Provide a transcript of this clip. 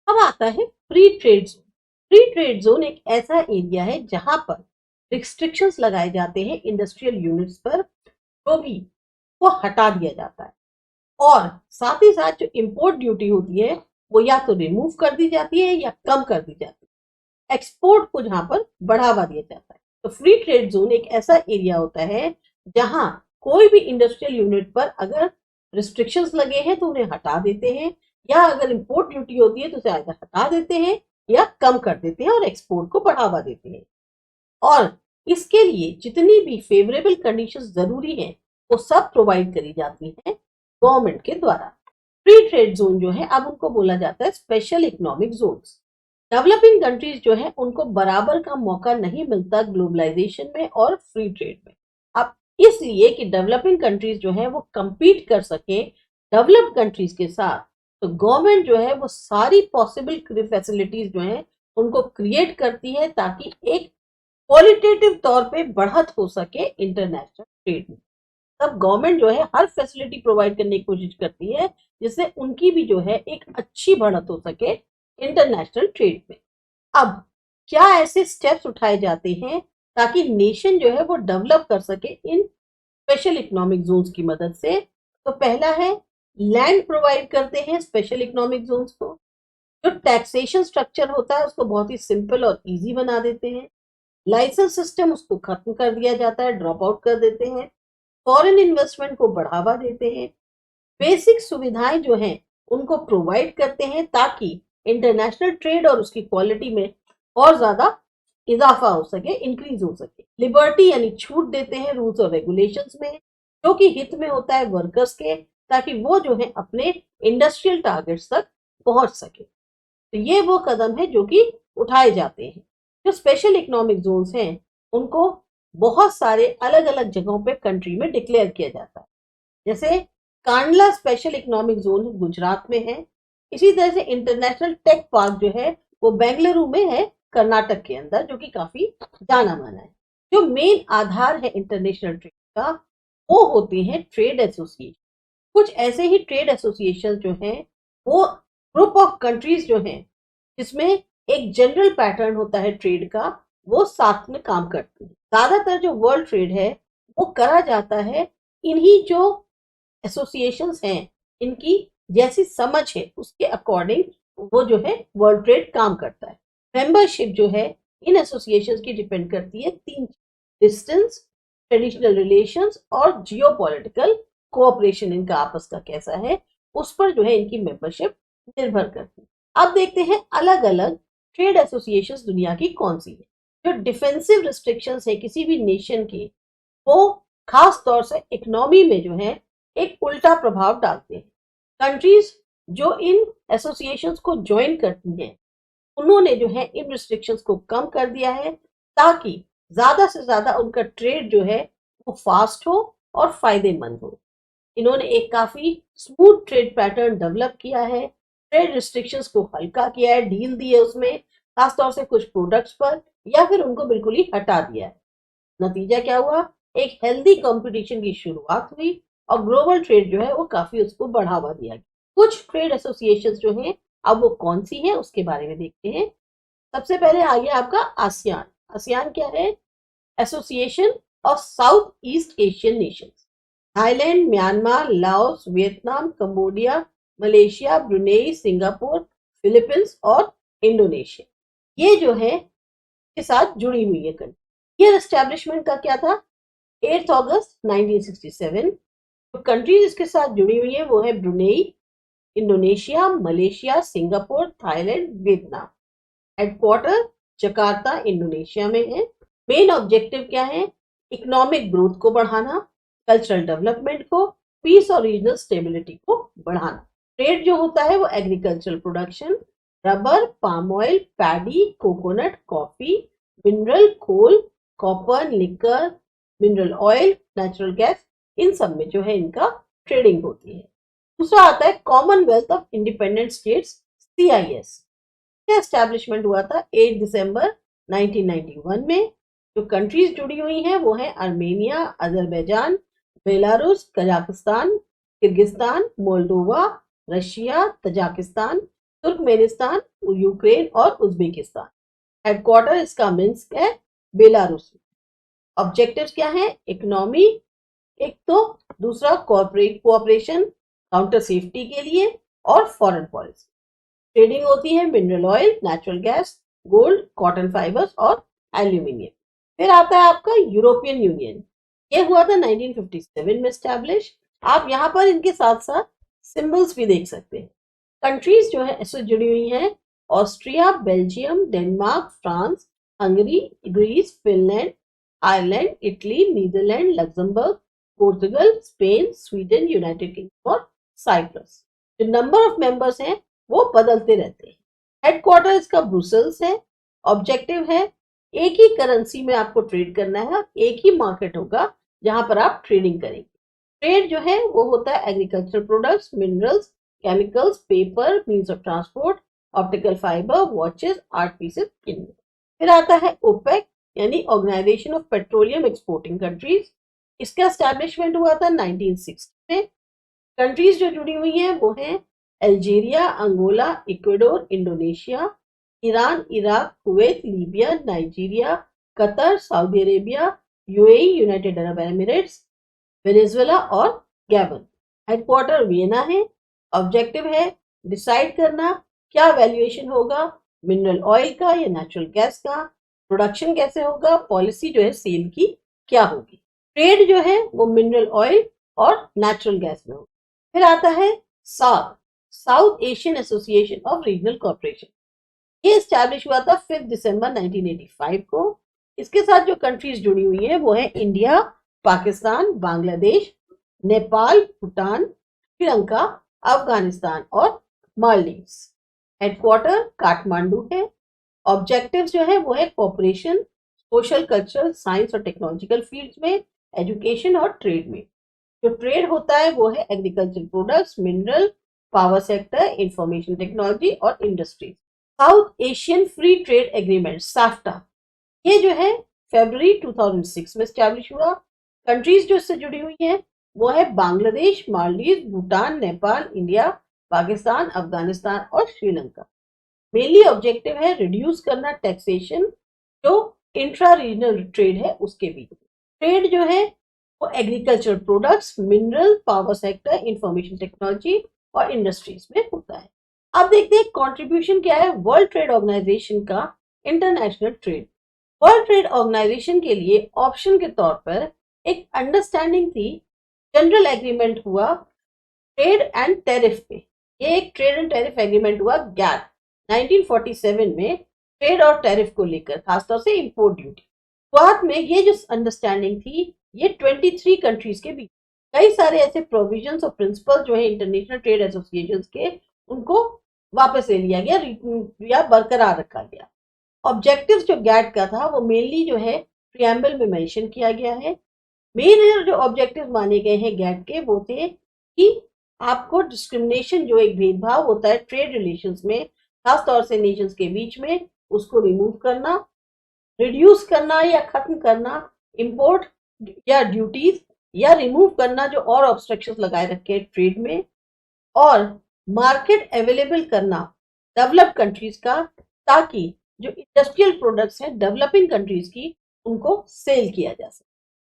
अब आता है free trade zone. Free trade zone एक ऐसा एरिया है जहां पर रिस्ट्रिक्शंस लगाए जाते हैं इंडस्ट्रियल यूनिट्स पर, जो भी वो हटा दिया जाता है। और साथ ही साथ जो इंपोर्ट ड्यूटी होती है वो या तो रिमूव कर दी जाती है या कम कर दी जाती है। एक्सपोर्ट को जहां पर बढ़ावा दिया जाता है। तो फ्री ट्रेड जोन एक ऐसा एरिया होता है जहां कोई भी इंडस्ट्रियल यूनिट पर अगर रिस्ट्रिक्शंस लगे हैं तो उन्हें हटा देते हैं, या अगर इंपोर्ट ड्यूटी होती है तो उसे either हटा देते हैं या कम कर देते हैं और एक्सपोर्ट को बढ़ावा देते हैं। और इसके लिए जितनी भी फेवरेबल कंडीशंस जरूरी हैं वो सब प्रोवाइड करी जाती हैं गवर्नमेंट के द्वारा। फ्री ट्रेड जोन जो है अब उनको बोला जाता है special economic zones. Developing countries जो है उनको बराबर का मौका नहीं मिलता ग्लोबलाइजेशन में और फ्री ट्रेड में। अब इसलिए कि डेवलपिंग कंट्रीज जो है वो compete कर सके डेवलप्ड कंट्रीज के साथ, तो गवर्नमेंट जो है वो सारी पॉसिबल फैसिलिटीज जो है उनको क्रिएट करती है ताकि एक क्वालिटेटिव तौर पे बढ़त हो सके इंटरनेशनल ट्रेड में। तब गवर्नमेंट जो है हर फैसिलिटी प्रोवाइड करने की कोशिश करती है जिससे उनकी भी जो है एक अच्छी बढ़त हो सके इंटरनेशनल ट्रेड में। अब क्या ऐसे स्टेप्स उठाए जाते हैं ताकि नेशन जो है वो डेवलप कर सके इन स्पेशल इकोनॉमिक जोन्स की मदद से? तो पहला है लैंड प्रोवाइड करते हैं स्पेशल इकोनॉमिक जोन्स को। जो टैक्सेशन स्ट्रक्चर होता है उसको बहुत ही सिंपल और इजी बना देते हैं। लाइसेंस सिस्टम उसको खत्म कर दिया जाता है, ड्रॉप आउट कर देते हैं। फॉरेन इन्वेस्टमेंट को बढ़ावा देते हैं। बेसिक सुविधाएं जो हैं उनको प्रोवाइड करते हैं ताकि इंटरनेशनल ट्रेड और उसकी क्वालिटी में और ज्यादा इजाफा हो सके, इंक्रीज हो सके। लिबर्टी यानी छूट देते हैं रूल्स और रेगुलेशंस में, जो कि हित में होता है वर्कर्स के, ताकि वो जो है अपने इंडस्ट्रियल टारगेट्स तक पहुंच सके। तो ये वो कदम है जो कि उठाए जाते हैं। जो स्पेशल इकोनॉमिक जोन्स हैं उनको बहुत सारे अलग अलग जगहों पे कंट्री में डिक्लेयर किया जाता है। जैसे Kandla special economic zone Gujarat में है। इसी तरह से इंटरनेशनल टेक पार्क जो है वो बेंगलुरु में है, कर्नाटक के अंदर, जो कि काफी जाना माना है। जो मेन आधार है इंटरनेशनल ट्रेड का वो होते हैं ट्रेड एसोसिएशन। कुछ ऐसे ही ट्रेड एसोसिएशन जो हैं वो ग्रुप ऑफ कंट्रीज जो हैं जिसमें एक जनरल पैटर्न होता है ट्रेड का, वो साथ में काम करती है। ज्यादातर जो वर्ल्ड ट्रेड है वो करा जाता है इन्हीं जो एसोसिएशंस हैं इनकी जैसी समझ है उसके अकॉर्डिंग वो जो है वर्ल्ड ट्रेड काम करता है। मेंबरशिप जो है इन एसोसिएशंस की डिपेंड करती है तीन: डिस्टेंस, ट्रेडिशनल रिलेशंस और जियोपॉलिटिकल कोऑपरेशन इनका आपस का कैसा है उस पर जो है इनकी मेंबरशिप निर्भर करती है। अब देखते हैं अलग अलग ट्रेड एसोसिएशंस दुनिया की कौन सी है। जो डिफेंसिव रिस्ट्रिक्शंस है किसी भी नेशन के, वो खास तौर से इकोनॉमी में जो है एक उल्टा प्रभाव डालते हैं। कंट्रीज जो इन एसोसिएशंस को ज्वाइन करती हैं उन्होंने जो है इन रिस्ट्रिक्शंस को कम कर दिया है ताकि ज्यादा से ज्यादा उनका ट्रेड जो है वो फास्ट हो और फायदेमंद हो। इन्होंने एक काफी स्मूथ ट्रेड पैटर्न डेवलप किया है, ट्रेड रिस्ट्रिक्शंस को हल्का किया है, ढील दी है उसमें, खासतौर से कुछ प्रोडक्ट्स पर, या फिर उनको बिल्कुल ही हटा दिया है। नतीजा क्या हुआ? एक हेल्दी कंपटीशन की शुरुआत हुई और ग्लोबल ट्रेड जो है वो काफी उसको बढ़ावा दिया गया। कुछ ट्रेड एसोसिएशंस जो हैं अब वो कौन सी है उसके बारे में देखते हैं। सबसे पहले आ गया आपका आसियान। आसियान क्या है? Association of south east Asian Nations. Thailand, Myanmar, Laos, Vietnam, Cambodia, Malaysia, Brunei, Singapore, Philippines और इंडोनेशिया, ये जो है के साथ जुड़ी हुई है कंट्री। ईयर एस्टेब्लिशमेंट का क्या था? 8 अगस्त 1967। तो कंट्रीज इसके साथ जुड़ी हुई है वो है Brunei, Indonesia, Malaysia, Singapore, Thailand, Vietnam. Headquarter Jakarta Indonesia में है। मेन ऑब्जेक्टिव क्या है? इकोनॉमिक ग्रोथ को बढ़ाना, कल्चरल डेवलपमेंट को, पीस और रीजनल स्टेबिलिटी को बढ़ाना। ट्रेड जो होता है वो agricultural production, rubber, palm oil, paddy, coconut, coffee, mineral, coal, copper, liquor, mineral oil, natural gas, इन सब में जो है इनका ट्रेडिंग होती है। दूसरा आता है Commonwealth of independent states, CIS। Establishment हुआ था 8 दिसंबर 1991 में। जो कंट्रीज जुड़ी हुई हैं वो है Armenia, Azerbaijan, Belarus, Kazakhstan, Kyrgyzstan, Moldova, Russia, Tajikistan, Turkmenistan, Ukraine और उज्बेकिस्तान। हेडक्वार्टर इसका मिन्स्क है, बेलारूस में। ऑब्जेक्टिव्स क्या है? इकोनॉमी एक तो, दूसरा कॉर्पोरेट कोऑपरेशन, काउंटर सेफ्टी के लिए, और फॉरेन पॉलिसी। ट्रेडिंग होती है mineral oil, natural gas, gold, cotton fibres और एल्यूमिनियम। फिर आता है आपका यूरोपियन यूनियन। ये हुआ था 1957 में स्टैब्लिश। आप यहाँ पर इनके साथ साथ सिंबल्स भी देख सकते हैं। कंट्रीज जो है इससे जुड़ी हुई हैं: Austria, Belgium, Denmark, France, Hungary, Greece, Finland, Ireland, Italy, Netherlands, Luxembourg, Portugal, Spain, Sweden, United Kingdom और साइप्रस। जो नंबर ऑफ मेंबर्स हैं वो बदलते रहते हैं। हेडक्वार्टर इसका ब्रुसेल्स है। ऑब्जेक्टिव है एक ही करेंसी में आपको ट्रेड करना है, एक ही मार्केट होगा जहां पर आप ट्रेडिंग करेंगे। ट्रेड जो है वो होता है agriculture products, minerals, chemicals, paper, means of transport, optical fibre, watches, art pieces इनमें। फिर आता है ओपेक यानी organisation of petroleum exporting countries. इसका एस्टैब्लिशमेंट हुआ था 1960 में। कंट्रीज जो जुड़ी हुई हैं वो हैं Algeria, Angola, Ecuador, Indonesia, Iran, Iraq, Kuwait, Libya, Nigeria, Qatar, Saudi Arabia, UAE, United Arab Emirates, Venezuela और गैबन। हेडक्वार्टर वियना है। ऑब्जेक्टिव है डिसाइड करना क्या वैल्यूएशन होगा मिनरल ऑयल का या नेचुरल गैस का, प्रोडक्शन कैसे होगा, पॉलिसी जो है सेल की क्या होगी। ट्रेड जो है वो मिनरल ऑयल और नेचुरल गैस में होगा। फिर आता है SAARC, South Asian Association of Regional Corporation. ये स्टैब्लिश हुआ था 5 दिसंबर 1985 को। इसके साथ जो कंट्रीज जुड़ी हुई है वो है इंडिया, पाकिस्तान, बांग्लादेश, नेपाल, भूटान, श्रीलंका, अफगानिस्तान और मालदीव्स। हेडक्वार्टर काठमांडू है। ऑब्जेक्टिव जो है वो है कोऑपरेशन सोशल, कल्चरल, साइंस और टेक्नोलॉजिकल फील्ड्स में, एजुकेशन और ट्रेड में। जो ट्रेड होता है वो है agriculture products, mineral, power sector, information technology और industries. South Asian free trade agreement SAFTA, ये जो है फरवरी 2006 में स्टैब्लिश हुआ। कंट्रीज जो इससे जुड़ी हुई हैं वो है बांग्लादेश, मालदीव, भूटान, नेपाल, इंडिया, पाकिस्तान, अफगानिस्तान और श्रीलंका। मेनली ऑब्जेक्टिव है रिड्यूस करना टैक्सेशन जो इंट्रा रीजनल ट्रेड है उसके बीच। ट्रेड जो है वो agriculture products, mineral, power sector, information technology और इंडस्ट्रीज में होता है। अब देखते हैं कंट्रीब्यूशन क्या है वर्ल्ड ट्रेड ऑर्गेनाइजेशन का international trade. World trade organisation के लिए ऑप्शन के तौर पर एक अंडरस्टैंडिंग थी, जनरल एग्रीमेंट हुआ ट्रेड एंड टैरिफ पे। ये एक ट्रेड एंड टैरिफ एग्रीमेंट हुआ गैट 1947 में, ट्रेड और टैरिफ को लेकर, खासतौर से इंपोर्ट ड्यूटी। शुरुआत में ये जो अंडरस्टैंडिंग थी ये 23 कंट्रीज के बीच। कई सारे ऐसे प्रोविजंस और प्रिंसिपल जो है इंटरनेशनल ट्रेड एसोसिएशंस के, उनको वापस ले लिया गया या बरकरार रखा गया। ऑब्जेक्टिव्स जो गैट का था वो मेनली जो है प्रियम्बल में मेंशन किया गया है। मेन जो ऑब्जेक्टिव माने गए हैं गैट के वो थे कि आपको डिस्क्रिमिनेशन जो एक भेदभाव होता है ट्रेड रिलेशंस में, खासतौर से नेशंस के बीच में, उसको रिमूव करना, रिड्यूस करना या खत्म करना इंपोर्ट या ड्यूटीज, या रिमूव करना जो और ऑब्स्ट्रक्शंस लगाए रखे ट्रेड में, और मार्केट अवेलेबल करना डेवलप्ड कंट्रीज का, ताकि जो इंडस्ट्रियल प्रोडक्ट्स हैं डेवलपिंग कंट्रीज की उनको सेल किया जा सके।